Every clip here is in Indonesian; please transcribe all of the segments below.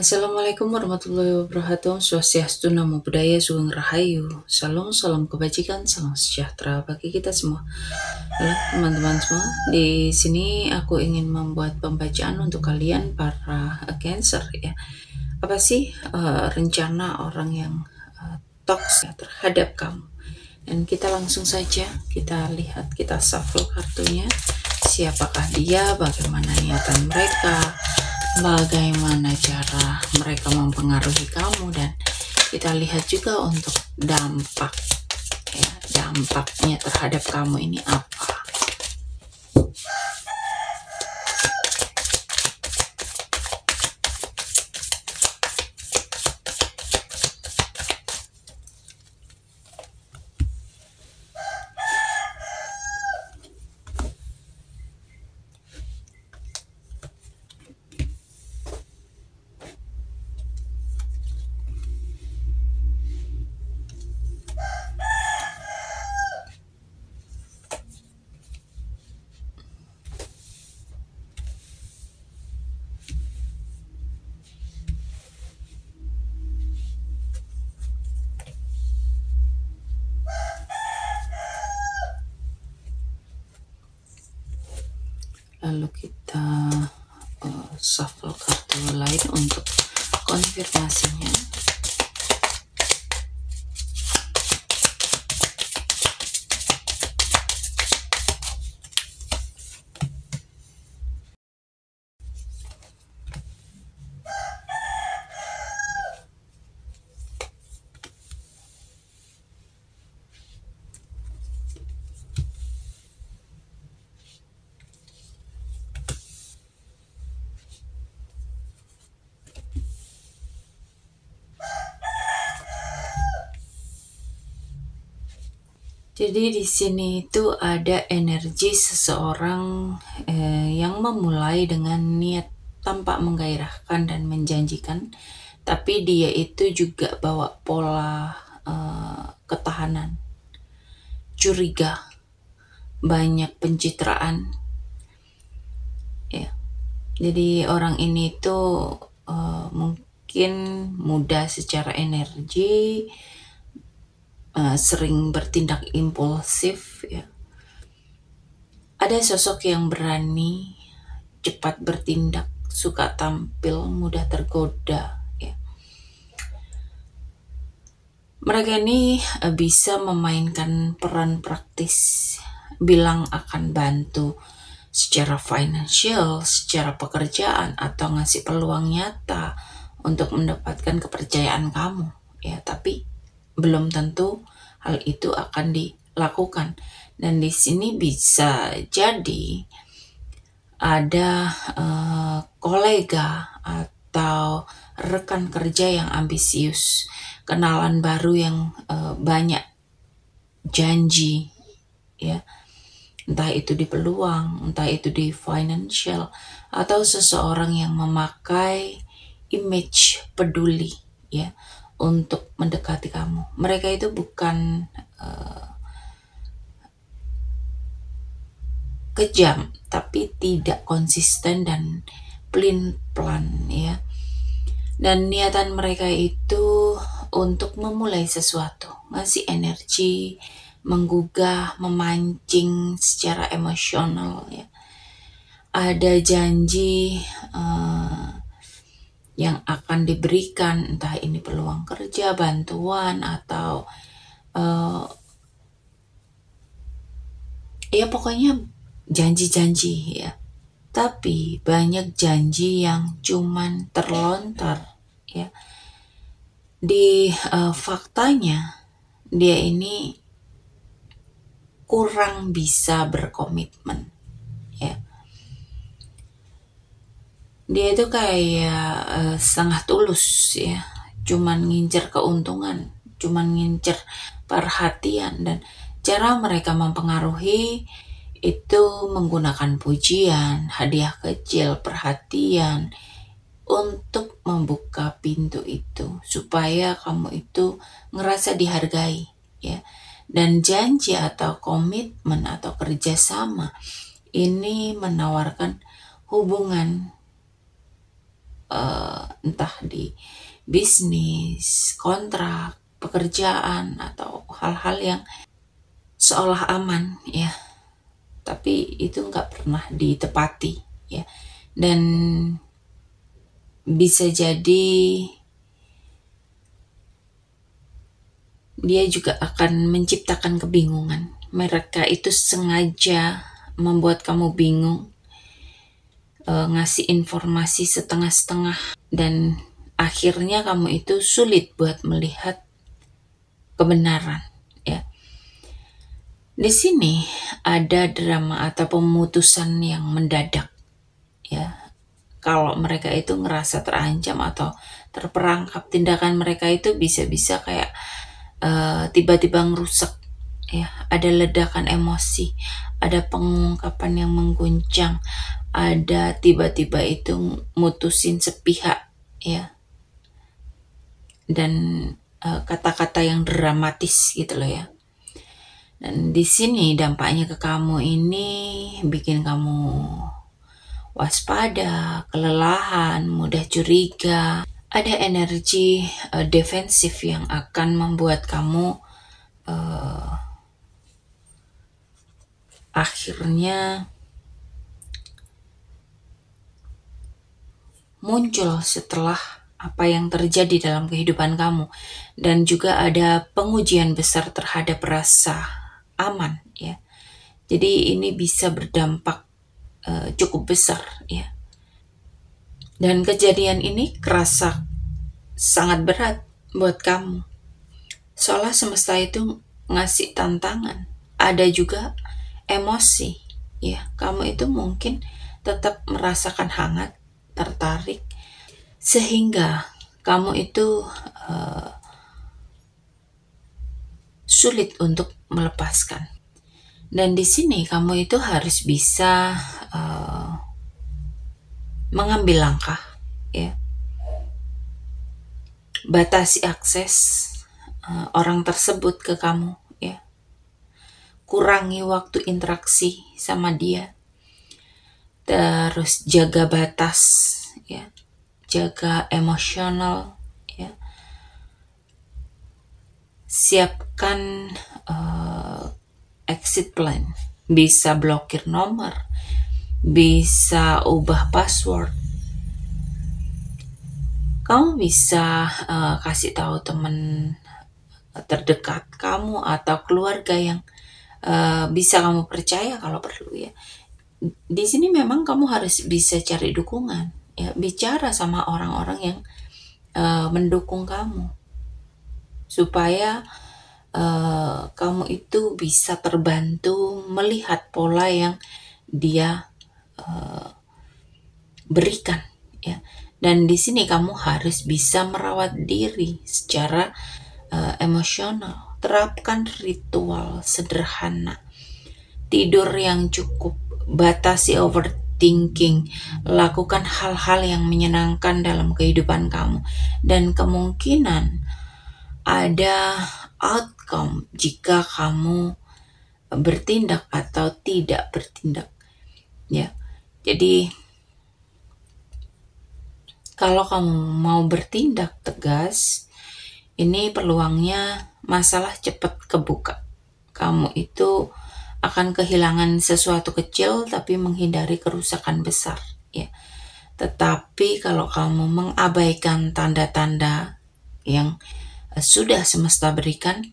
Assalamualaikum warahmatullahi wabarakatuh. Swastiastu, Namo Buddhaya, Sugeng Rahayu. Salam, salam kebajikan, salam sejahtera bagi kita semua. Halo teman-teman semua, di sini aku ingin membuat pembacaan untuk kalian para Cancer ya. Apa sih rencana orang yang toksik terhadap kamu? Dan kita langsung saja kita lihat, kita shuffle kartunya. Siapakah dia, bagaimana niatan mereka, bagaimana cara mereka mempengaruhi kamu, dan kita lihat juga untuk dampak ya, dampaknya terhadap kamu ini apa. Lalu kita shuffle kartu lain untuk konfirmasinya. Jadi di sini itu ada energi seseorang yang memulai dengan niat tampak menggairahkan dan menjanjikan, tapi dia itu juga bawa pola ketahanan, curiga, banyak pencitraan. Ya, jadi orang ini tuh mungkin mudah secara energi, sering bertindak impulsif ya. Ada sosok yang berani, cepat bertindak, suka tampil, mudah tergoda ya. Mereka ini bisa memainkan peran praktis, bilang akan bantu secara financial, secara pekerjaan, atau ngasih peluang nyata untuk mendapatkan kepercayaan kamu ya, tapi belum tentu hal itu akan dilakukan. Dan di sini bisa jadi ada kolega atau rekan kerja yang ambisius, kenalan baru yang banyak janji ya, entah itu di peluang, entah itu di financial, atau seseorang yang memakai image peduli ya untuk mendekati kamu. Mereka itu bukan kejam, tapi tidak konsisten dan pelin-pelan ya. Dan niatan mereka itu untuk memulai sesuatu, ngasih energi, menggugah, memancing secara emosional ya. Ada janji yang akan diberikan, entah ini peluang kerja, bantuan, atau ya pokoknya janji-janji ya. Tapi banyak janji yang cuman terlontar ya. Di faktanya dia ini kurang bisa berkomitmen ya. Dia itu kayak setengah tulus ya, cuman ngincer keuntungan, cuman ngincer perhatian. Dan cara mereka mempengaruhi itu menggunakan pujian, hadiah kecil, perhatian untuk membuka pintu itu supaya kamu itu ngerasa dihargai ya. Dan janji atau komitmen atau kerjasama ini menawarkan hubungan entah di bisnis, kontrak, pekerjaan, atau hal-hal yang seolah aman ya, tapi itu nggak pernah ditepati ya. Dan bisa jadi dia juga akan menciptakan kebingungan. Mereka itu sengaja membuat kamu bingung, ngasih informasi setengah-setengah, dan akhirnya kamu itu sulit buat melihat kebenaran ya. Di sini ada drama atau pemutusan yang mendadak ya. Kalau mereka itu ngerasa terancam atau terperangkap, tindakan mereka itu bisa-bisa kayak tiba-tiba ngerusak ya. Ada ledakan emosi, ada pengungkapan yang mengguncang, ada tiba-tiba itu mutusin sepihak ya, dan kata-kata yang dramatis gitu loh ya. Dan di sini dampaknya ke kamu ini bikin kamu waspada, kelelahan, mudah curiga. Ada energi defensif yang akan membuat kamu akhirnya muncul setelah apa yang terjadi dalam kehidupan kamu, dan juga ada pengujian besar terhadap rasa aman ya. Jadi ini bisa berdampak cukup besar ya. Dan kejadian ini kerasa sangat berat buat kamu. Seolah semesta itu ngasih tantangan. Ada juga emosi ya. Kamu itu mungkin tetap merasakan hangat, tertarik, sehingga kamu itu sulit untuk melepaskan. Dan di sini kamu itu harus bisa mengambil langkah ya. Batasi akses orang tersebut ke kamu ya. Kurangi waktu interaksi sama dia. Terus jaga batas ya. Jaga emosional ya. Siapkan exit plan. Bisa blokir nomor, bisa ubah password. Kamu bisa kasih tahu teman terdekat kamu atau keluarga yang bisa kamu percaya kalau perlu ya. Di sini memang kamu harus bisa cari dukungan ya, bicara sama orang-orang yang mendukung kamu supaya kamu itu bisa terbantu melihat pola yang dia berikan ya. Dan di sini kamu harus bisa merawat diri secara emosional. Terapkan ritual sederhana, tidur yang cukup, batasi overthinking, lakukan hal-hal yang menyenangkan dalam kehidupan kamu, dan kemungkinan ada outcome jika kamu bertindak atau tidak bertindak ya. Jadi kalau kamu mau bertindak tegas, ini peluangnya masalah cepat kebuka. Kamu itu akan kehilangan sesuatu kecil tapi menghindari kerusakan besar ya. Tetapi kalau kamu mengabaikan tanda-tanda yang sudah semesta berikan,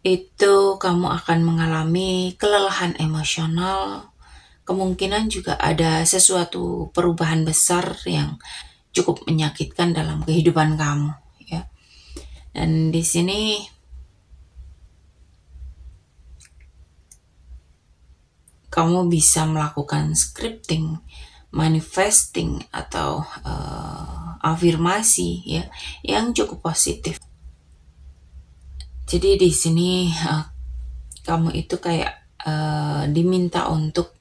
itu kamu akan mengalami kelelahan emosional. Kemungkinan juga ada sesuatu perubahan besar yang cukup menyakitkan dalam kehidupan kamu ya. Dan di sini kamu bisa melakukan scripting, manifesting, atau afirmasi ya yang cukup positif. Jadi di sini kamu itu kayak diminta untuk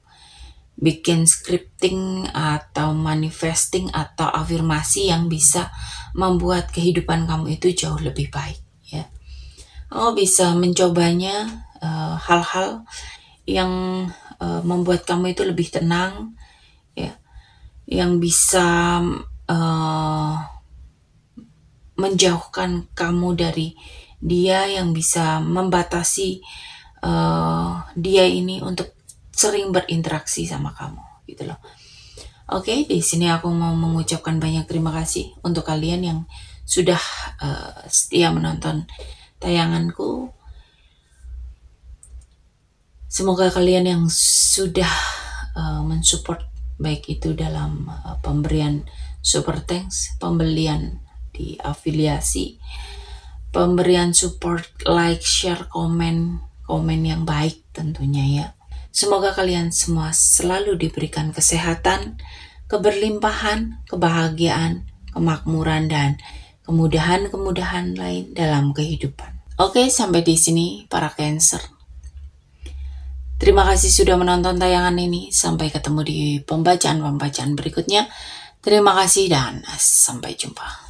bikin scripting atau manifesting atau afirmasi yang bisa membuat kehidupan kamu itu jauh lebih baik ya. Kamu bisa mencobanya hal-hal yang membuat kamu itu lebih tenang ya. yang bisa menjauhkan kamu dari dia, yang bisa membatasi dia ini untuk sering berinteraksi sama kamu gitu loh. Oke, di sini aku mau mengucapkan banyak terima kasih untuk kalian yang sudah setia menonton tayanganku. Semoga kalian yang sudah mensupport, baik itu dalam pemberian super thanks, pembelian di afiliasi, pemberian support, like, share, komen yang baik tentunya ya. Semoga kalian semua selalu diberikan kesehatan, keberlimpahan, kebahagiaan, kemakmuran, dan kemudahan-kemudahan lain dalam kehidupan. Oke, sampai di sini para Cancer. Terima kasih sudah menonton tayangan ini. Sampai ketemu di pembacaan-pembacaan berikutnya. Terima kasih dan sampai jumpa.